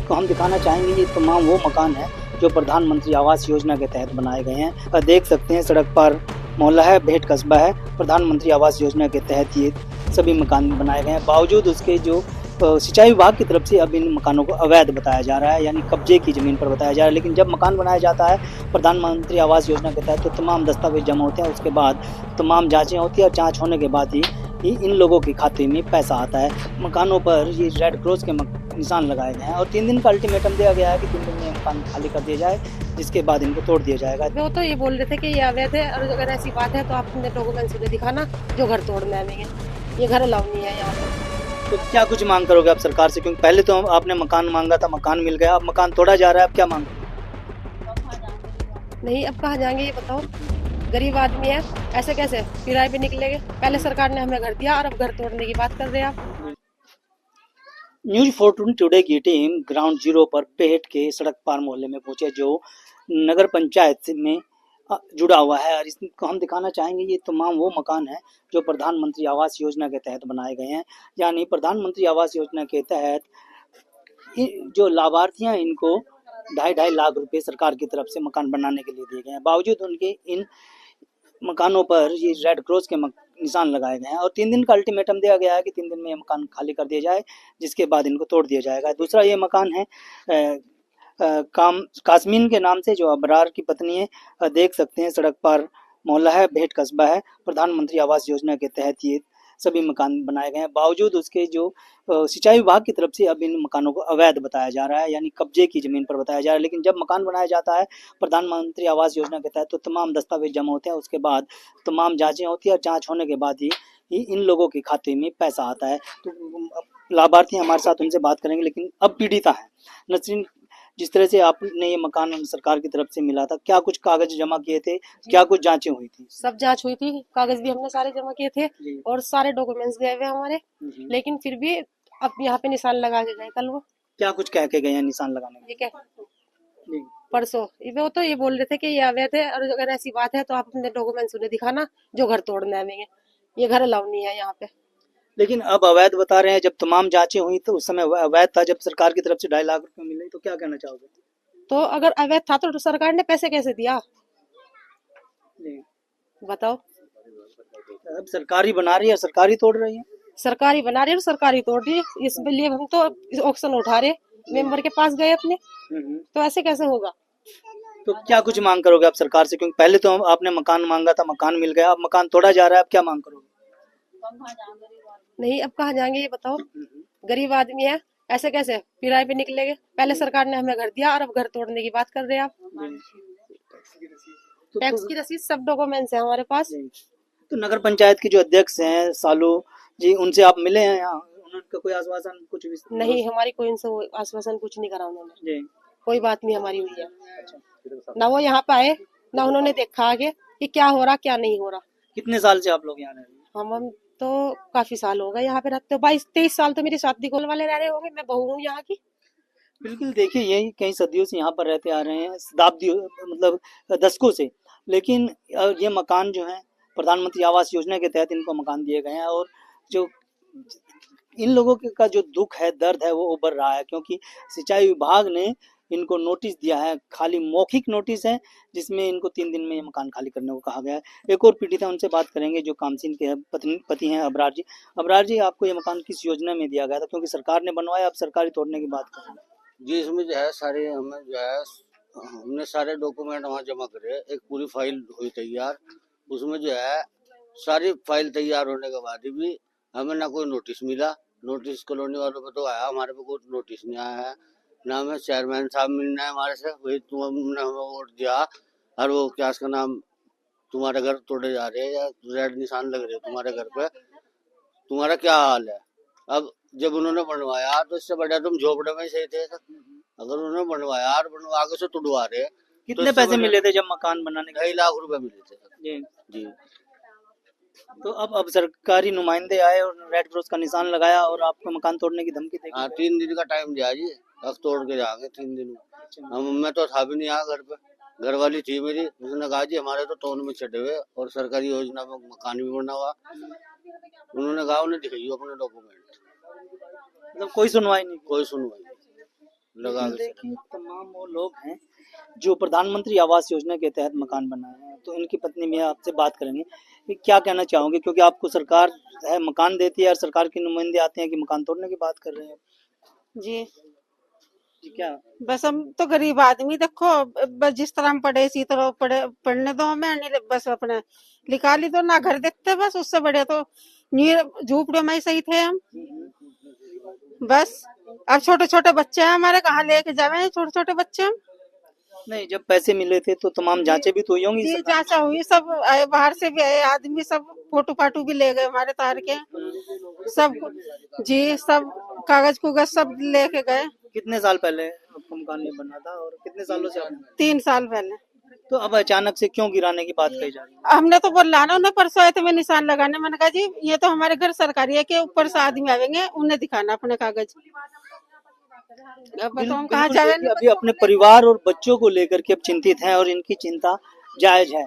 आपको हम दिखाना चाहेंगे ये तमाम वो मकान है जो प्रधानमंत्री आवास योजना के तहत बनाए गए हैं। देख सकते हैं सड़क पर मोहल्ला है, भेट कस्बा है। प्रधानमंत्री आवास योजना के तहत ये सभी मकान बनाए गए हैं। बावजूद उसके जो सिंचाई विभाग की तरफ से अब इन मकानों को अवैध बताया जा रहा है, यानी कब्जे की जमीन पर बताया जा रहा है। लेकिन जब मकान बनाया जाता है प्रधानमंत्री आवास योजना के तहत तो तमाम दस्तावेज जमा होते हैं, उसके बाद तमाम जांचें होती है और जांच होने के बाद ही इन लोगों के खाते में पैसा आता है। मकानों पर ये रेड क्रॉस के निशान लगाए गए हैं और 3 दिन का अल्टीमेटम दिया गया है कि 3 दिन में मकान खाली कर दिया जाए, जिसके बाद इनको तोड़ दिया जाएगा। वो तो ये बोल रहे थे कि ये अवैध है और अगर ऐसी बात है तो आप अपने डॉक्यूमेंट्स मुझे दिखाना जो घर तोड़ने आएंगे। ये घर अलाउ नहीं है यहाँ पर। तो क्या कुछ मांग करोगे आप सरकार से, क्योंकि पहले तो आपने मकान मांगा था, मकान मिल गया, अब मकान तोड़ा जा रहा है, अब क्या मांग? नहीं, अब कहाँ जाएंगे ये बताओ। गरीब आदमी है, ऐसे कैसे किराए पे निकलेंगे। पहले सरकार ने हमें घर दिया और अब घर तोड़ने की बात कर रहे हैं आप। न्यूज 14 टुडे की टीम ग्राउंड जीरो पर पेट के सड़क पार मोहल्ले में पहुंचे जो नगर पंचायत में जुड़ा हुआ है और इसको हम दिखाना चाहेंगे ये तमाम वो मकान है जो प्रधानमंत्री आवास योजना के तहत बनाए गए हैं। यानी प्रधानमंत्री आवास योजना के तहत जो लाभार्थी हैं इनको 2.5 लाख रुपए सरकार की तरफ से मकान बनाने के लिए दिए गए हैं। बावजूद उनके इन मकानों पर ये रेड क्रॉस के निशान लगाए गए हैं और 3 दिन का अल्टीमेटम दिया गया है कि 3 दिन में ये मकान खाली कर दिया जाए, जिसके बाद इनको तोड़ दिया जाएगा। दूसरा ये मकान है कासमीन के नाम से, जो अबरार की पत्नी है। देख सकते हैं सड़क पर मोहल्ला है, भेट कस्बा है। प्रधानमंत्री आवास योजना के तहत ये सभी मकान बनाए गए हैं। बावजूद उसके जो सिंचाई विभाग की तरफ से अब इन मकानों को अवैध बताया जा रहा है, यानी कब्जे की जमीन पर बताया जा रहा है। लेकिन जब मकान बनाया जाता है प्रधानमंत्री आवास योजना के तहत तो तमाम दस्तावेज जमा होते हैं, उसके बाद तमाम जांचें होती है और जांच होने के बाद ही इन लोगों के खाते में पैसा आता है। तो लाभार्थी हमारे साथ, उनसे बात करेंगे। लेकिन अब पीड़िता है नसरीन, जिस तरह से आपने ये मकान सरकार की तरफ से मिला था, क्या कुछ कागज जमा किए थे, क्या कुछ जांचें हुई थी? सब जांच हुई थी, कागज भी हमने सारे जमा किए थे और सारे डॉक्यूमेंट्स गए हुए हमारे। लेकिन फिर भी अब यहाँ पे निशान लगा के गए कल। वो क्या कुछ कह के गए हैं निशान लगाने में? ठीक है, परसों वो तो ये बोल रहे थे कि ये अवैध है और अगर ऐसी बात है तो आप अपने डॉक्यूमेंट्स उन्हें दिखाना जो घर तोड़ने आएंगे। ये घर अलाउ नहीं है यहाँ पे। लेकिन अब अवैध बता रहे हैं। जब तमाम जांचें हुई तो उस समय अवैध था, जब सरकार की तरफ से 2.5 लाख रुपए मिले, तो क्या कहना चाहोगे? तो अगर अवैध था तो सरकार ने पैसे कैसे दिया बताओ। अब सरकारी बना रही है, सरकारी तोड़ रही है। सरकारी बना रही है, सरकारी तोड़ रही है। इस लिए हम तो ऑक्शन उठा रहे, मेंबर के पास गए अपने। तो ऐसे कैसे होगा? तो क्या कुछ मांग करोगे आप सरकार से, क्योंकि पहले तो आपने मकान मांगा था, मकान मिल गया, अब मकान तोड़ा जा रहा है, अब क्या मांग करोगे? नहीं, अब कहाँ जाएंगे ये बताओ। गरीब आदमी है, ऐसे कैसे किराए पे निकलेंगे। पहले सरकार ने हमें घर दिया और अब घर तोड़ने की बात कर रहे हैं आप। टैक्स की रसीद सब डॉक्यूमेंट्स है हमारे पास। तो नगर पंचायत की जो अध्यक्ष हैं सालू जी, उनसे आप मिले हैं यहाँ? उनका कोई आश्वासन कुछ भी नहीं, हमारी कोई उनसे आश्वासन कुछ नहीं करा उन्होंने। कोई बात नहीं हमारी हुई है। ना वो यहाँ पे आए, ना उन्होंने देखा आगे कि क्या हो रहा क्या नहीं हो रहा। कितने साल से आप लोग यहाँ रह रहे हैं? हम तो काफी साल हो गए यहाँ पे रहते। 22-23 साल तो मेरी शादी गोल वाले रह रहे होंगे। मैं बहू हूँ यहाँ की। बिल्कुल, देखिए यही कई सदियों से यहाँ पर रहते आ रहे हैं, शताब्दी मतलब दशकों से। लेकिन ये मकान जो है प्रधानमंत्री आवास योजना के तहत इनको मकान दिए गए हैं और जो इन लोगों का जो दुख है, दर्द है, वो उभर रहा है, क्योंकि सिंचाई विभाग ने इनको नोटिस दिया है। खाली मौखिक नोटिस है जिसमें इनको 3 दिन में ये मकान खाली करने को कहा गया है। एक और पीड़ित है, उनसे बात करेंगे, जो कामसीन के पति हैं अबरार जी। अबरार जी, आपको ये मकान किस योजना में दिया गया था, क्योंकि सरकार ने बनवाया, अब सरकारी तोड़ने की बात कर रहे हैं? जी, इसमें जो है सारे हमें जो है हमने सारे डॉक्यूमेंट वहाँ जमा करे। एक पूरी फाइल हुई तैयार, उसमें जो है सारी फाइल तैयार होने के बाद भी हमें ना कोई नोटिस मिला। नोटिस कॉलोनी वालों पे तो आया, हमारे पे कोई नोटिस नहीं आया है। ना हमें चेयरमैन साहब मिलना है हमारे से, वही तुमने हमें वोट दिया और वो क्या उसका नाम, तुम्हारे घर तोड़े जा रहे हैं या रेड निशान लग रहे हैं तुम्हारे घर पे, तुम्हारा क्या हाल है। अब जब उन्होंने बनवाया तो इससे बढ़िया तुम झोपड़े में ही सही थे। अगर उन्होंने बनवाया और बनवा के से तुड़वा रहे। कितने पैसे मिले थे जब मकान बनाने के? 2.5 लाख रुपए मिले थे जी जी। तो अब सरकारी नुमाइंदे आए और रेड क्रॉस का निशान लगाया और आपको मकान तोड़ने की धमकी दी? हाँ, 3 दिन का टाइम दिया जी, अब तोड़ के जाएंगे 3 दिन में। हम मैं तो था भी नहीं यहाँ घर पे, घर वाली थी मेरी, उसने कहा जी हमारे तो टोन में चढ़े हुए और सरकारी योजना में मकान भी बना हुआ। उन्होंने कहा उन्हें दिखाइए अपने डॉक्यूमेंट। मतलब कोई सुनवाई नहीं? कोई सुनवाई नहीं। लगा के। देखिए तमाम वो लोग हैं जो प्रधानमंत्री आवास योजना के तहत मकान बनाए हैं, तो इनकी पत्नी में आपसे बात करेंगे कि क्या कहना चाहोगे, क्योंकि आपको सरकार है मकान देती है और सरकार के नुमाइंदे आते हैं कि मकान तोड़ने की बात कर रहे हैं। जी जी क्या बस हम तो गरीब आदमी, देखो बस जिस तरह हम पढ़े इसी तरह पढ़ने दो हमें, नहीं बस अपने लिखा ली दो ना, घर देखते बस, उससे बड़े तो झूपड़े में ही सही थे हम। बस अब छोटे छोटे बच्चे हैं हमारे, कहाँ लेके जावे छोटे छोटे बच्चे हम। नहीं, जब पैसे मिले थे तो तमाम जांचें भी तो हुई होंगी। जी जांचा हुई, सब आए बाहर से भी आए आदमी, सब फोटो फाटू भी ले गए हमारे तार के, सब जी सब कागज कुगज सब लेके गए। कितने साल पहले आपका मकान ये बना था और कितने सालों से आपने? 3 साल पहले। तो अब अचानक से क्यों गिराने की बात कही जा रही है? हमने तो बोला ना, उन्हें परसों आए थे मैं निशान लगाने, मैंने कहा जी ये तो हमारे घर सरकारी है कि ऊपर से आदमी आवेंगे, उन्हें दिखाना अपने कागज। अब तो हम कहाँ जावे। अभी अपने परिवार और बच्चों को लेकर के अब चिंतित हैं और इनकी चिंता जायज है।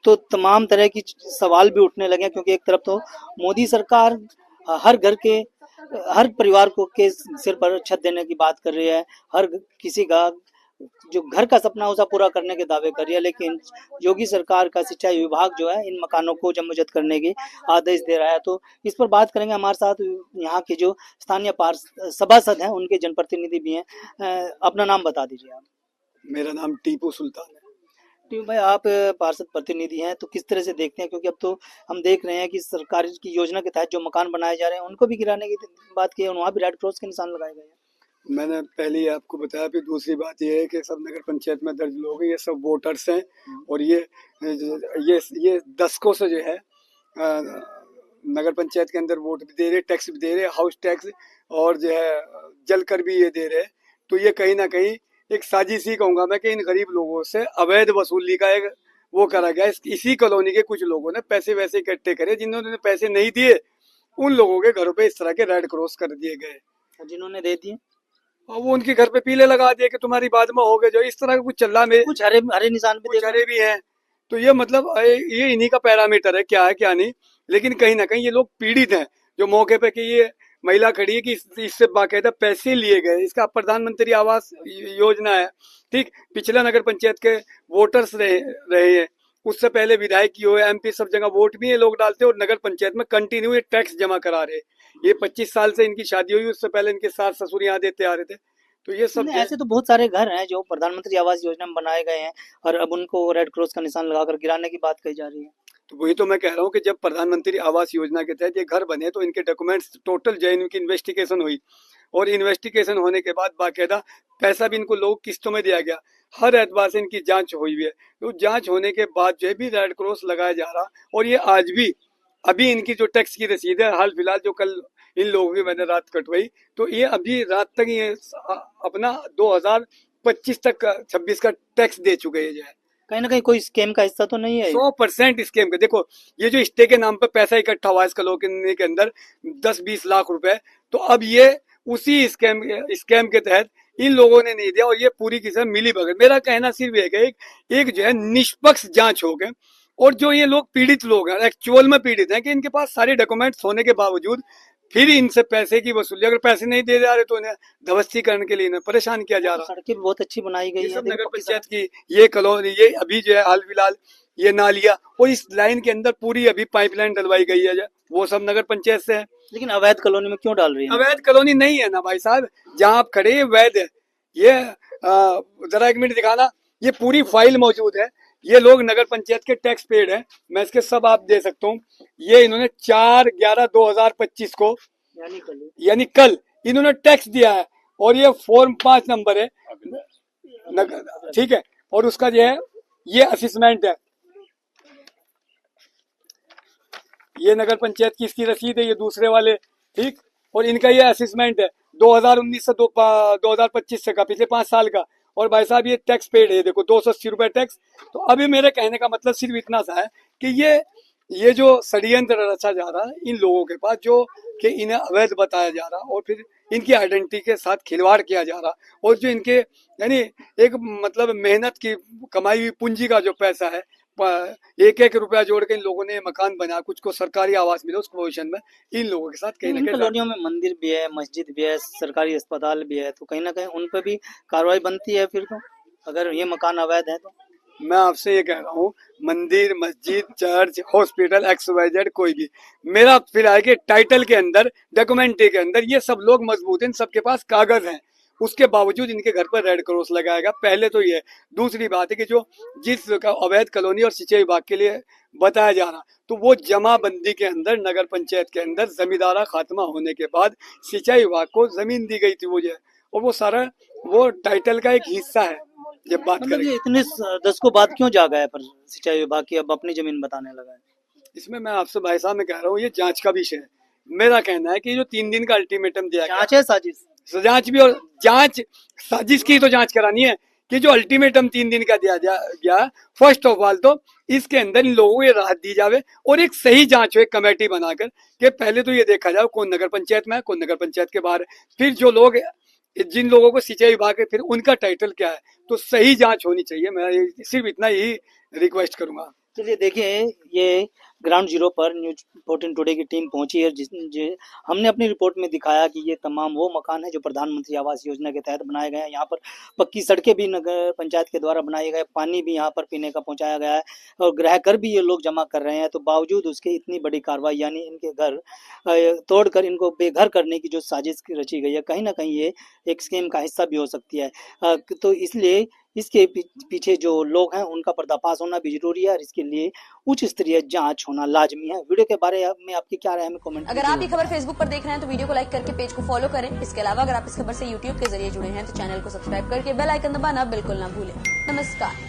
तो तमाम तरह की सवाल भी उठने लगे, क्योंकि एक तरफ तो मोदी सरकार हर घर के हर परिवार को के सिर पर छत देने की बात कर रही है, हर किसी का जो घर का सपना उसे पूरा करने के दावे कर रही है, लेकिन योगी सरकार का सिंचाई विभाग जो है इन मकानों को जमोजत करने के आदेश दे रहा है। तो इस पर बात करेंगे। हमारे साथ यहाँ के जो स्थानीय सभासद हैं, उनके जनप्रतिनिधि भी हैं। अपना नाम बता दीजिए आप। मेरा नाम टीपू सुल्तान है। टीपू भाई, आप पार्षद प्रतिनिधि हैं, तो किस तरह से देखते हैं, क्योंकि अब तो हम देख रहे हैं कि सरकार की योजना के तहत जो मकान बनाए जा रहे हैं उनको भी गिराने की बात की है, वहाँ भी रेड क्रॉस के निशान लगाए गए हैं। मैंने पहले ही आपको बताया। फिर दूसरी बात यह है कि सब नगर पंचायत में दर्ज लोग हैं, ये सब वोटर्स हैं, और ये दशकों से जो है नगर पंचायत के अंदर वोट भी दे रहे, टैक्स भी दे रहे, हाउस टैक्स, और जो है जल कर भी ये दे रहे। तो ये कहीं ना कहीं एक साजिश ही कहूँगा मैं कि इन गरीब लोगों से अवैध वसूली का एक वो करा गया। इसी कॉलोनी के कुछ लोगों ने पैसे वैसे इकट्ठे करे, जिन्होंने पैसे नहीं दिए उन लोगों के घरों पे इस तरह के रेड क्रॉस कर दिए गए, जिन्होंने दे दिए और वो उनके घर पे पीले लगा दिए कि तुम्हारी बाद में हो गए। जो इस तरह का कुछ चल रहा है, कुछ हरे निशान भी, कुछ हरे भी हैं। तो ये मतलब ये इन्हीं का पैरामीटर है, क्या है क्या नहीं। लेकिन कहीं ना कहीं ये लोग पीड़ित हैं, जो मौके पे कि ये महिला खड़ी है कि इससे बाकायदा पैसे लिए गए। इसका प्रधानमंत्री आवास योजना है, ठीक। पिछला नगर पंचायत के वोटर्स रहे हैं, उससे पहले विधायक की हो, एमपी, सब जगह वोट भी ये लोग डालते और नगर पंचायत में कंटिन्यू ये टैक्स जमा करा रहे। ये 25 साल से इनकी शादी हुई, उससे पहले इनके सास ससुर यहाँ देते आ रहे थे। तो ये सब ऐसे तो बहुत सारे घर हैं जो प्रधानमंत्री आवास योजना में बनाए गए हैं और अब उनको रेड क्रॉस का निशान लगाकर गिराने की बात कही जा रही है। तो वही तो मैं कह रहा हूँ कि जब प्रधानमंत्री आवास योजना के तहत ये घर बने तो इनके डॉक्यूमेंट्स टोटल जेएनयू की इन्वेस्टिगेशन हुई, और इन्वेस्टिगेशन होने के बाद बाकायदा पैसा भी इनको लोग किस्तों में दिया गया। हर एतबार से इनकी जांच हुई है। तो जांच होने के बाद जो है भी रेड क्रॉस लगाया जा रहा, और ये आज भी अभी इनकी जो टैक्स की रसीद है, हाल फिलहाल जो कल इन लोगों की मैंने रात कटवाई, तो ये अभी रात तक ये अपना 2025 तक का 26 का टैक्स दे चुके हैं। जो है कहीं ना कहीं कोई स्कैम का हिस्सा तो नहीं है। 100% स्कैम का। देखो ये जो स्टे के नाम पर पैसा इकट्ठा हुआ इस कॉलोनी के अंदर 10-20 लाख रुपए, तो अब ये उसी स्कैम के तहत इन लोगों ने नहीं दिया, और ये पूरी की सब मिली भगत। मेरा कहना सिर्फ एक जो है निष्पक्ष जांच हो गए, और जो ये लोग पीड़ित लोग हैं, एक्चुअल में पीड़ित हैं कि इनके पास सारे डॉक्यूमेंट्स होने के बावजूद फिर इनसे पैसे की वसूली, अगर पैसे नहीं दे जा रहे तो इन्हें धवस्तीकरण के लिए इन्हें परेशान किया जा रहा। सड़कें बहुत अच्छी बनाई गई है नगर पंचायत की ये कॉलोनी, ये अभी जो है हाल फिलहाल ये नालिया, और इस लाइन के अंदर पूरी अभी पाइपलाइन डलवाई गई है, वो सब नगर पंचायत से है। लेकिन अवैध कॉलोनी में क्यों डाल रही है? अवैध कॉलोनी नहीं है ना भाई साहब, जहाँ आप खड़े हैं वैध है। ये जरा एक मिनट दिखाना, ये पूरी फाइल मौजूद है। ये लोग नगर पंचायत के टैक्स पेड हैं, मैं इसके सब आप दे सकता हूँ। ये इन्होंने 4/11/2025 को यानी कल इन्होंने टैक्स दिया है, और ये फॉर्म 5 नंबर है, ठीक है। और उसका जो है ये असेसमेंट है, ये नगर पंचायत की इसकी रसीद है, ये दूसरे वाले, ठीक। और इनका ये असेसमेंट है 2019 से 2025 से का, पिछले 5 साल का। और भाई साहब ये टैक्स पेड है, देखो 280 रुपए टैक्स। तो अभी मेरे कहने का मतलब सिर्फ इतना सा है कि ये जो षड्यंत्र रचा जा रहा है इन लोगों के पास, जो कि इन्हें अवैध बताया जा रहा, और फिर इनकी आइडेंटिटी के साथ खिलवाड़ किया जा रहा, और जो इनके यानी एक मतलब मेहनत की कमाई हुई पूंजी का जो पैसा है, एक एक रुपया जोड़ के इन लोगों ने मकान बना, कुछ को सरकारी आवास मिला उस पोजीशन में, इन लोगों के साथ कहीं ना इन कहीं कॉलोनियों में मंदिर भी है, मस्जिद भी है, सरकारी अस्पताल भी है, तो कहीं ना कहीं उन पर भी कार्रवाई बनती है फिर तो, अगर ये मकान अवैध है तो। मैं आपसे ये कह रहा हूँ, मंदिर, मस्जिद, चर्च, हॉस्पिटल, XYZ कोई भी, मेरा फिलहाल के टाइटल के अंदर, डॉक्यूमेंट्री के अंदर ये सब लोग मजबूत हैं, सबके पास कागज हैं, उसके बावजूद इनके घर पर रेड क्रॉस लगाएगा। पहले तो ये, दूसरी बात है कि जो जिस का अवैध कॉलोनी और सिंचाई विभाग के लिए बताया जा रहा, तो वो जमाबंदी के अंदर नगर पंचायत के अंदर जमींदारा खात्मा होने के बाद सिंचाई विभाग को जमीन दी गई थी वो जो है, और वो सारा वो टाइटल का एक हिस्सा है। जब बात मतलब करें ये इतने दशकों बाद क्यों जागा है पर सिंचाई विभाग की अब अपनी जमीन बताने लगा है? इसमें मैं आपसे भाई साहब मैं कह रहा हूँ, ये जांच का विषय है। मेरा कहना है कि जो 3 दिन का अल्टीमेटम दिया गया, जांच है साजिश? जांच भी, और जांच साजिश की तो जांच करानी है कि जो अल्टीमेटम 3 दिन का दिया गया, फर्स्ट ऑफ ऑल तो इसके अंदर इन लोगों को ये राहत दी जावे और एक सही जांच हो, एक कमेटी बनाकर कि पहले तो ये देखा जाए कौन नगर पंचायत में है, कौन नगर पंचायत के बाहर है, फिर जो लोग, जिन लोगों को सिंचाई विभाग है, फिर उनका टाइटल क्या है, तो सही जांच होनी चाहिए। मैं सिर्फ इतना ही रिक्वेस्ट करूंगा। चलिए देखिए, ये ग्राउंड जीरो पर न्यूज 14 टुडे की टीम पहुंची है, हमने अपनी रिपोर्ट में दिखाया कि ये तमाम वो मकान है जो प्रधानमंत्री आवास योजना के तहत बनाए गए हैं। यहाँ पर पक्की सड़कें भी नगर पंचायत के द्वारा बनाए गए, पानी भी यहाँ पर पीने का पहुंचाया गया है और गृह कर भी ये लोग जमा कर रहे हैं। तो बावजूद उसके इतनी बड़ी कार्रवाई, यानी इनके घर तोड़कर इनको बेघर करने की जो साजिश रची गई है, कहीं ना कहीं ये एक स्कीम का हिस्सा भी हो सकती है। तो इसलिए इसके पीछे जो लोग हैं उनका पर्दाफाश होना भी जरूरी है और इसके लिए उच्च स्तरीय जांच होना लाजमी है। वीडियो के बारे में आपकी क्या राय है, हमें कमेंट। अगर आप ये खबर फेसबुक पर देख रहे हैं तो वीडियो को लाइक करके पेज को फॉलो करें। इसके अलावा अगर आप इस खबर से यूट्यूब के जरिए जुड़े हैं तो चैनल को सब्सक्राइब करके बेल आइकन दबाना बिल्कुल ना भूलें। नमस्कार।